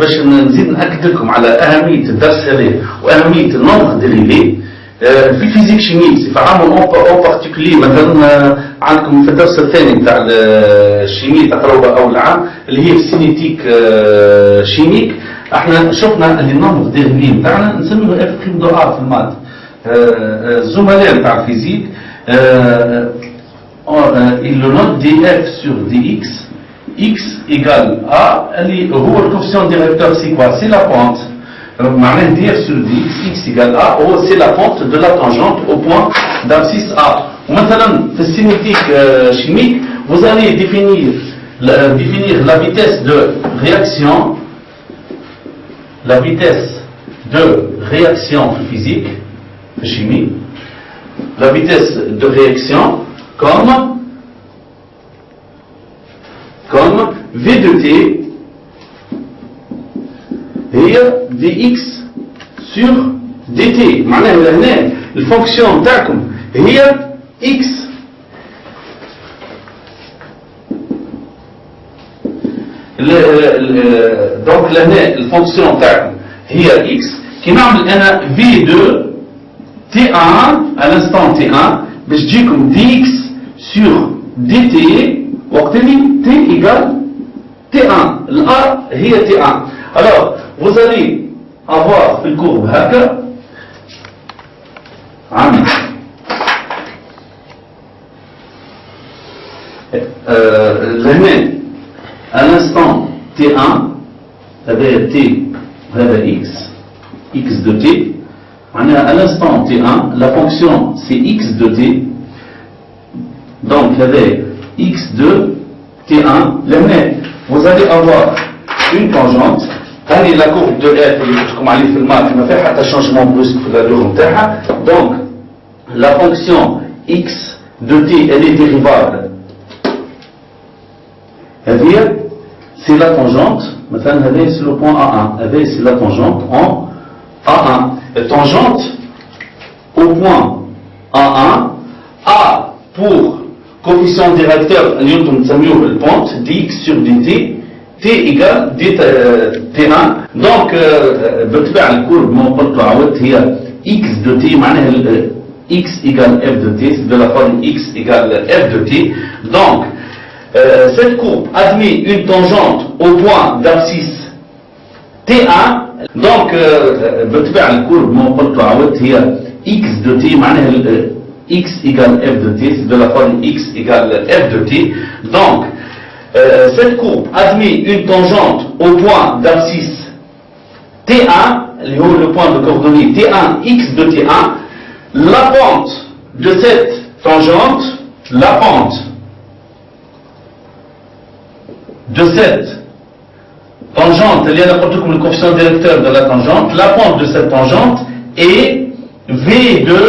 باش نزيد نأكد لكم على أهمية الدرس هذا وأهمية النمط ديريفي في الفيزيك شيميك صفة عامة أو بارتيكولي. مثلا عندكم في الدرس الثاني بتاع الشيمي تقرأوا أول عام اللي هي في السينيتيك شيميك، احنا شفنا اللي النمط ديريفي بتاعنا نسميه اف قيم دو ا في المادة. الزملاء بتاع الفيزيك ils le notent df sur dx x égale a اللي هو الكوفيسيون ديريكتور سي كوا سي لا بونت. معناه df sur dx x égale a هو سي لا بونت de la tangente au point d'abscisse a. ومثلا في السينيتيك chimique vous allez définir la vitesse de réaction, la vitesse de réaction physique, chimie, la vitesse de réaction comme V de T هي dx sur dt. معناها هنا الفونكسيون تاعكم هي x. دونك لهنا الفونكسيون تاعكم هي x كي نعمل انا v2 t1 à l'instant t1 باش تجيكم dx sur dt وقت اللي t égale t1. الار هي t1. alors vous allez avoir في الكورب هكا عامل لهنا à l'instant t1 هذا t هذا x de t. معناها à l'instant t1 la fonction c'est x de t. donc هذا x de t1 لهنا vous allez avoir une tangente. هذه la courbe de f اللي قلتلكم عليه في الماث ما فيها حتى changement brusque في الالور نتاعها. donc la fonction x de t elle est dérivable. هذه c'est la tangente. مثلا هذا c'est le point A1. هذا c'est la tangente en A1. La tangente au point A1 A pour coefficient directeur اللي انتم تسميوه البونت dx sur dt t égale t1. donc بتبع الكورب ما قلت عودت هي x de t معناها x égale f de t, c'est de la forme x égale f de t. donc cette courbe admet une tangente au point d'abscisse T1. donc بتبع الكورب ما قلت عودت هي x de t معناها x égale f de t, c'est de la forme x égale f de t. donc cette courbe admet une tangente au point d'abscisse T1 اللي هو le point de coordonnées T1 x de T1. la pente de cette tangente, la pente de cette tangente, il y a le coefficient directeur de la tangente, la pente de cette tangente est V de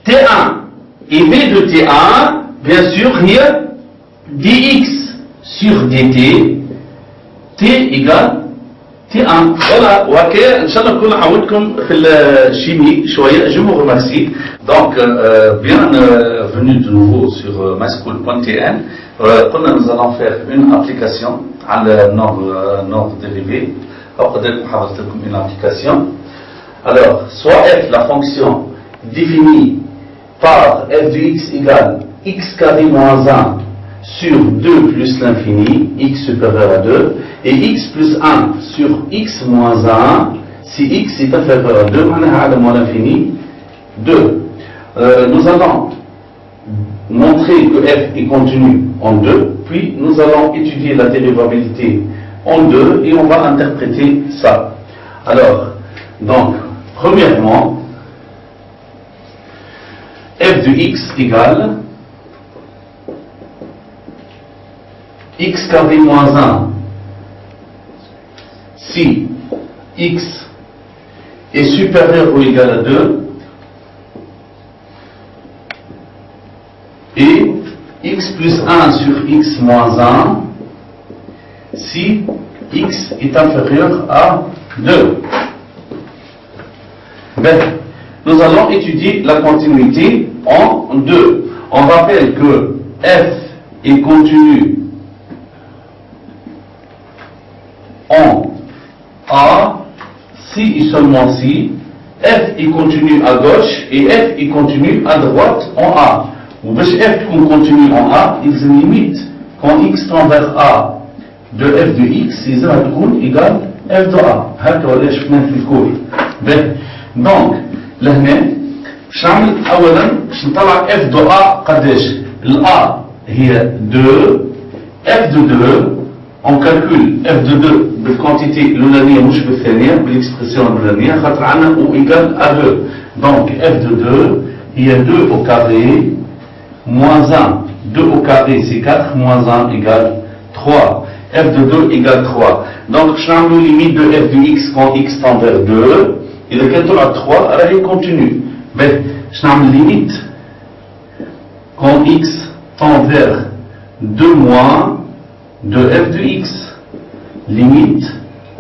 T1. Et V de T1, bien sûr, hier, dx sur dt, t égale T1. Voilà, ok, Inch'Allah, كنا حاولتكم في الشيمي شوية. Je vous remercie. Donc, bienvenue de nouveau sur myschool.tn. nous allons faire une application à l'ordre dérivé. Une application. Alors, soit f, la fonction définie par f de x égale x carré moins 1 sur 2 plus l'infini, x supérieur à 2, et x plus 1 sur x moins 1, si x est inférieur à 2, à moins l'infini, 2. Nous allons montrer que f est contenu en 2, puis nous allons étudier la dérivabilité en 2 et on va interpréter ça. Alors, donc, premièrement, f de x égale x carré moins 1 si x est supérieur ou égal à 2 et x plus 1 sur x moins 1 si x est inférieur à 2. Ben, nous allons étudier la continuité en 2. On rappelle que f est contenu en si et seulement si, f il continue à gauche et f il continue à droite en A. Ou bien f continue en A, il se limite quand x tend vers A de f de x, il va être égal f de A. هكذا ولا شفناه في الكور. دونك لهنا باش نعمل اولا باش نطلع f de A قداش؟ الA هي 2 f de 2 on calcule f de 2 بالquantité l'oulaniya مش بالثانية بالاكسبرسيون l'oulaniya خاطر عندنا ou égale à 2. Donc f de 2 هي 2 au carré moins 1. 2 au carré c'est 4 moins 1 égale 3. f de 2 égale 3. Donc je n'ai limite de f de x quand x tend vers 2. Et le calcul à 3, alors il continue. Mais je n'ai limite quand x tend vers 2 moins de f de x. Limite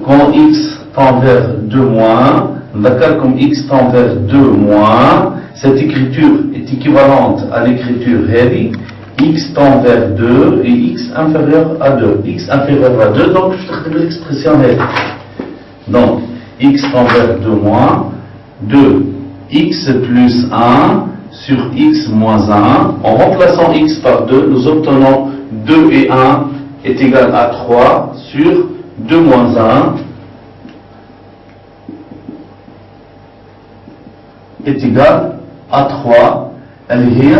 quand x tend vers 2 moins, d'accord, comme x tend vers 2 moins, cette écriture est équivalente à l'écriture heavy, x tend vers 2 et x inférieur à 2. X inférieur à 2, donc je vais l'expression heavy. Donc, x tend vers 2 moins 2, x plus 1 sur x moins 1. En remplaçant x par 2, nous obtenons 2 et 1 est égal à 3 sur 2 moins 1 est égal à 3. Elle est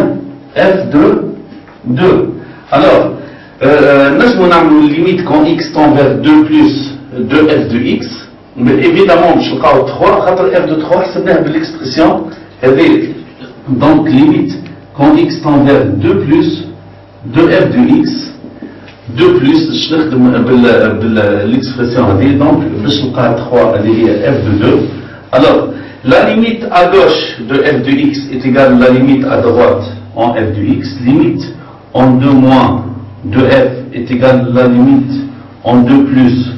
f de 2. Alors, nous avons une limite quand x tend vers 2 plus 2f de x. Mais évidemment, je vais 3, f de 3, c'est bien l'expression. Donc, limite quand x tend vers 2 plus 2f de x. 2 plus, je vais l'expression. Donc, je vais 3, elle est f de 2. Alors, la limite à gauche de f de x est égale à la limite à droite en f de x. Limite en 2 moins de f est égale à la limite en 2 plus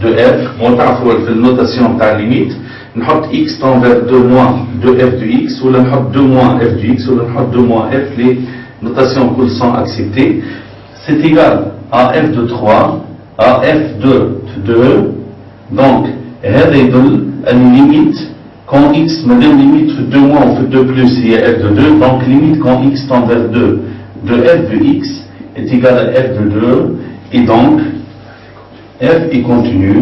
de f. On va faire la notation de la limite. On va x tend vers 2 moins de f de x, ou on va 2 moins f de x, ou on va 2 moins f. Les notations que sont acceptées. C'est égal à f de 3, à f de 2. Donc, la limite, quand x, madame limite 2 moins, on fait 2 plus, il y a f de 2. Donc, limite quand x tend vers 2 de f de x est égal à f de 2. Et donc, f est continu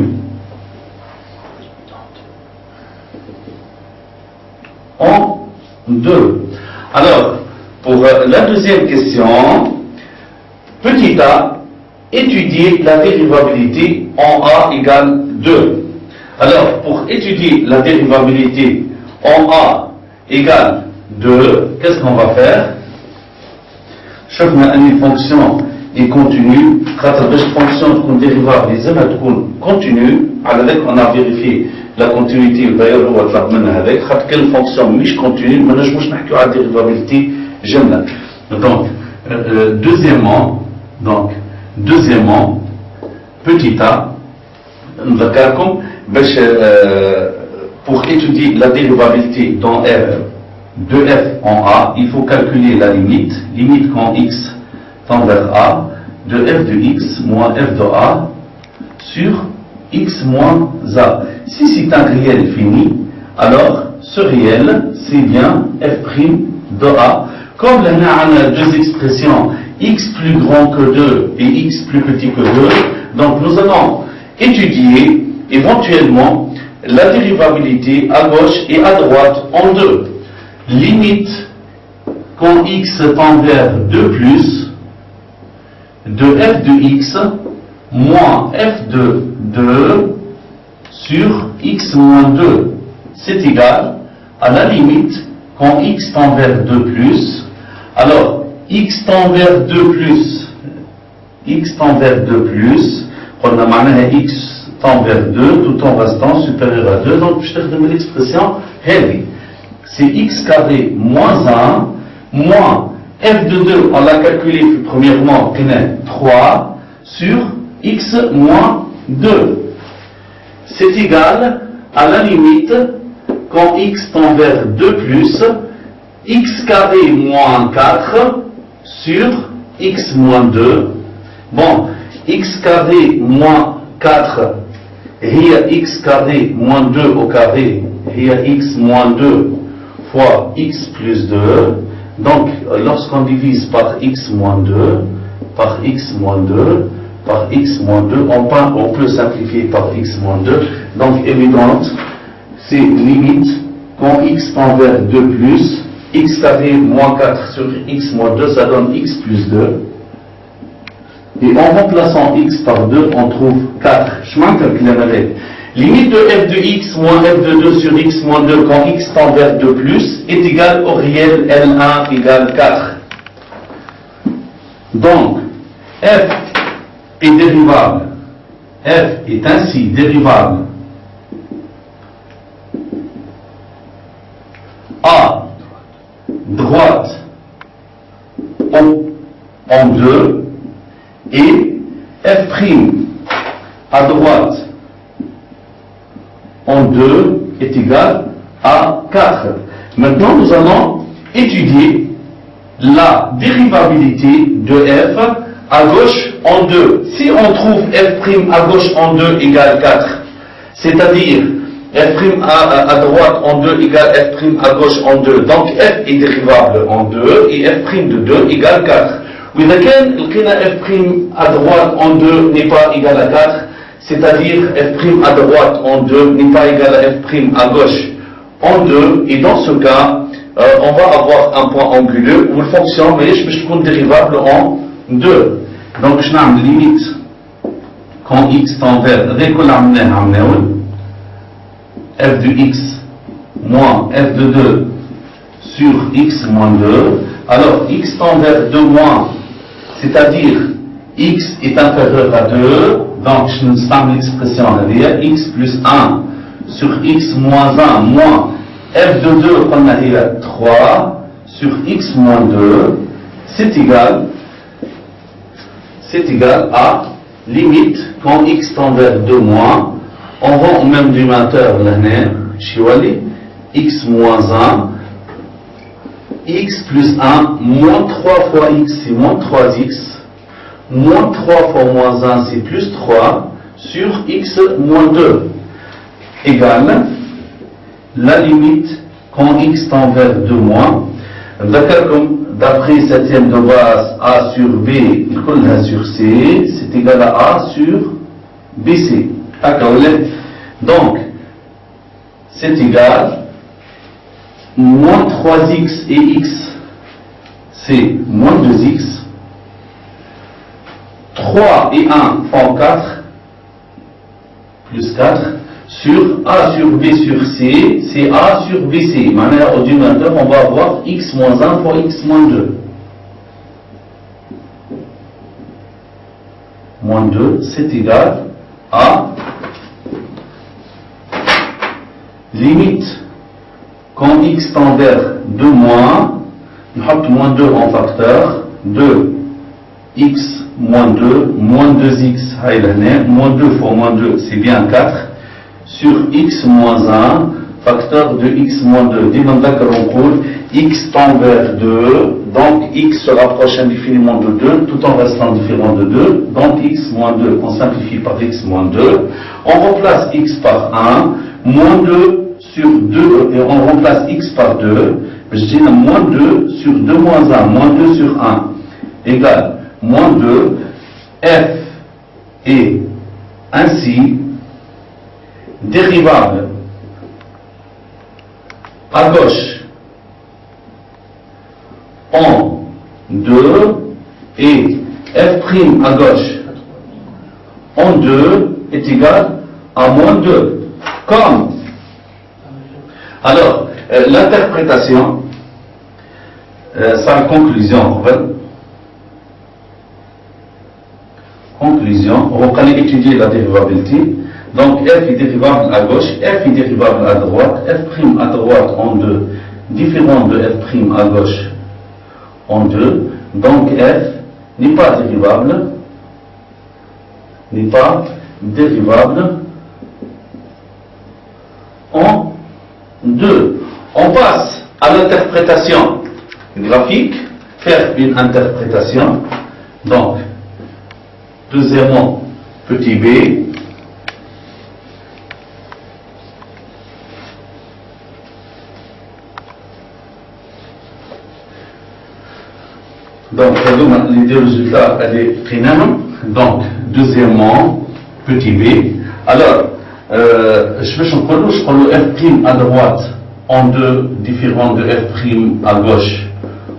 en 2. Alors, pour la deuxième question, petit a, étudier la dérivabilité en a égale 2. Alors, pour étudier la dérivabilité en a égale 2, qu'est-ce qu'on va faire? Chaque fonction est continue, quand la fonction est dérivable, les aimes être continue, avec on a vérifié la continuité, d'ailleurs, on va faire avec, quelle fonction est continue, mais je ne vais pas la dérivabilité générale. Donc, deuxièmement, petit a, pour étudier la dérivabilité dans f de f en a, il faut calculer la limite quand x tend vers a, de f de x moins f de a sur x moins a. Si c'est un réel fini, alors ce réel, c'est bien f' de a. Comme là, on a deux expressions, x plus grand que 2 et x plus petit que 2, donc nous allons étudier éventuellement la dérivabilité à gauche et à droite en 2. Limite quand x tend vers 2 plus de f de x moins f de 2 sur x moins 2. C'est égal à la limite quand x tend vers 2 plus. Alors, x tend vers 2 plus, on a معناها x tend vers 2 tout en restant supérieur à 2, donc je te donne l'expression heavy. C'est x carré moins 1 moins f de 2, on l'a calculé premièrement, 3 sur x moins 2. C'est égal à la limite quand x tend vers 2 plus, x carré moins 4 sur x moins 2. Bon, x carré moins 4 هي x carré moins 2 au carré, هي x moins 2 fois x plus 2. Donc, lorsqu'on divise par x moins 2, par x moins 2, par x moins 2, on peut simplifier par x moins 2. Donc, évidente, c'est limite quand x tend vers 2 plus, x carré moins 4 sur x moins 2, ça donne x plus 2. Et en remplaçant x par 2, on trouve 4. Je m'en calculerai. Limite de f de x moins f de 2 sur x moins 2 quand x tend vers 2 plus est égal au réel L1 égale 4. Donc, f est dérivable. F est ainsi dérivable à droite en 2 et f' à droite en 2 est égal à 4. Maintenant, nous allons étudier la dérivabilité de f à gauche en 2. Si on trouve f' à gauche en 2 égale 4, c'est-à-dire f' à droite en 2 égale f' à gauche en 2, donc f est dérivable en 2 et f' de 2 égale 4. وإذا كان لقينا f' à droite en 2 n'est pas égal à 4, c'est-à-dire f' à droite en 2 n'est pas égal à f' à gauche en 2, et dans ce cas, on va avoir un point anguleux où la fonction est dérivable en 2. Donc, je n'ai limite quand x tend vers f de x moins f de 2 sur x moins 2. Alors, x tend vers 2 moins, c'est-à-dire x est inférieur à 2, donc je ne sais pas l'expression, x plus 1 sur x moins 1 moins f de 2, on a 3 sur x moins 2, c'est égal à limite quand x tend vers 2 moins, on va au même dénominateur x moins 1, x plus 1 moins 3 fois x, c'est moins 3x, moins 3 fois moins 1, c'est plus 3, sur x moins 2, égale la limite quand x tend vers 2 moins. D'après septième de base, a sur b, sur c, c'est égal à a sur bc. Donc, c'est égal moins 3x et x, c'est moins 2x. 3 et 1 font 4, plus 4, sur a sur b sur c, c'est a sur bc. Maintenant, au dénominateur, on va avoir x moins 1 fois x moins 2. Moins 2, c'est égal à limite quand x tend vers 2 moins, on met moins 2 en facteur, 2x moins 2, moins 2x, moins 2 fois moins 2, c'est bien 4, sur x moins 1, facteur de x moins 2. X tend vers 2, donc x se rapproche indéfiniment de 2, tout en restant différent de 2, donc x moins 2, on simplifie par x moins 2, on remplace x par 1, moins 2 sur 2, et on remplace x par 2, je dis moins 2 sur 2 moins 1, moins 2 sur 1, égale moins 2, f est ainsi dérivable à gauche en 2 et f' à gauche en 2 est égal à moins 2. Comme alors l'interprétation, sans conclusion, on va étudier la dérivabilité. Donc f est dérivable à gauche, f est dérivable à droite, f' à droite en 2, différent de f' à gauche en 2, donc f n'est pas dérivable en 2. On passe à l'interprétation graphique, faire une interprétation. Donc, deuxièmement, petit b, Donc, les deux résultats, elle est trinam. Donc, deuxièmement, petit b. Alors, je vais f' à droite en 2, différent de f' à gauche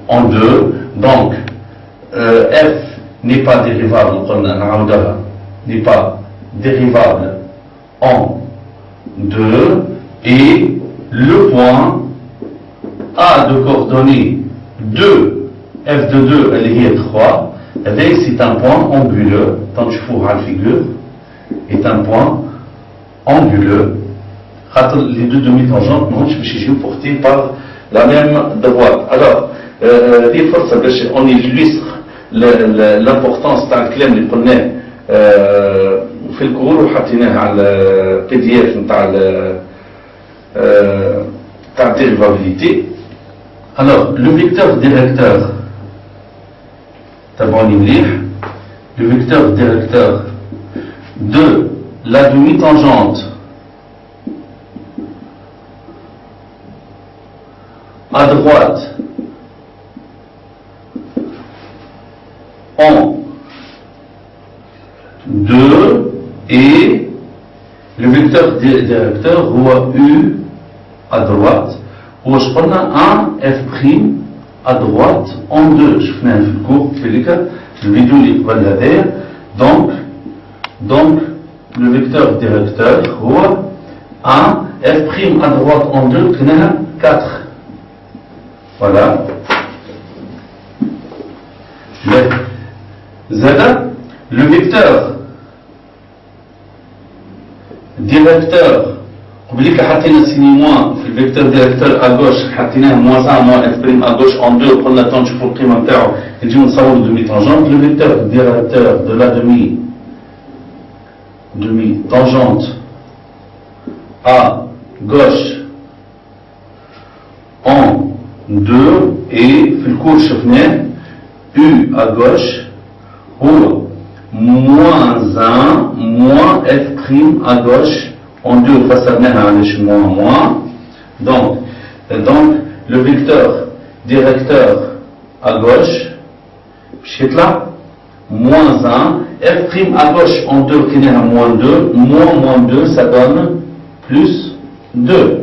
en 2. Donc, f n'est pas dérivable, n'est pas dérivable en 2, et le point A de coordonnées 2, f de 2, elle est 3, c'est un point anguleux, tant que je fous à la figure, est un point anguleux. Les deux demi-tangentes, je suis portés par la même droite. Alors, on illustre l'importance d'un clé اللي قلناه في الكور وحطيناه على البي دي اف نتاع dérivabilité. Alors, le vecteur directeur, le vecteur directeur de la demi-tangente à droite en 2 et le vecteur directeur هو U à droite où je prends un F' à droite en 2. Je fais un cours le vidéo est donc le vecteur directeur هو un F' à droite en 2 qui est 4. Voilà. Le vecteur directeur, oubliez que حطينا سيني moins في le vecteur directeur à gauche حطيناه moins 1 moins f' à gauche en 2 قلنا تنشوفوا القيمة نتاعو نجيو نصوروا demi-tangente. Le vecteur directeur de la demi-tangente à gauche en 2 et في الكور شفناه U à gauche ou moins 1 moins f' à gauche en 2 face à moins. Donc le vecteur directeur à gauche, c'est là, moins 1, f' à gauche en 2 qui est à moins 2, moins 2, ça donne plus 2.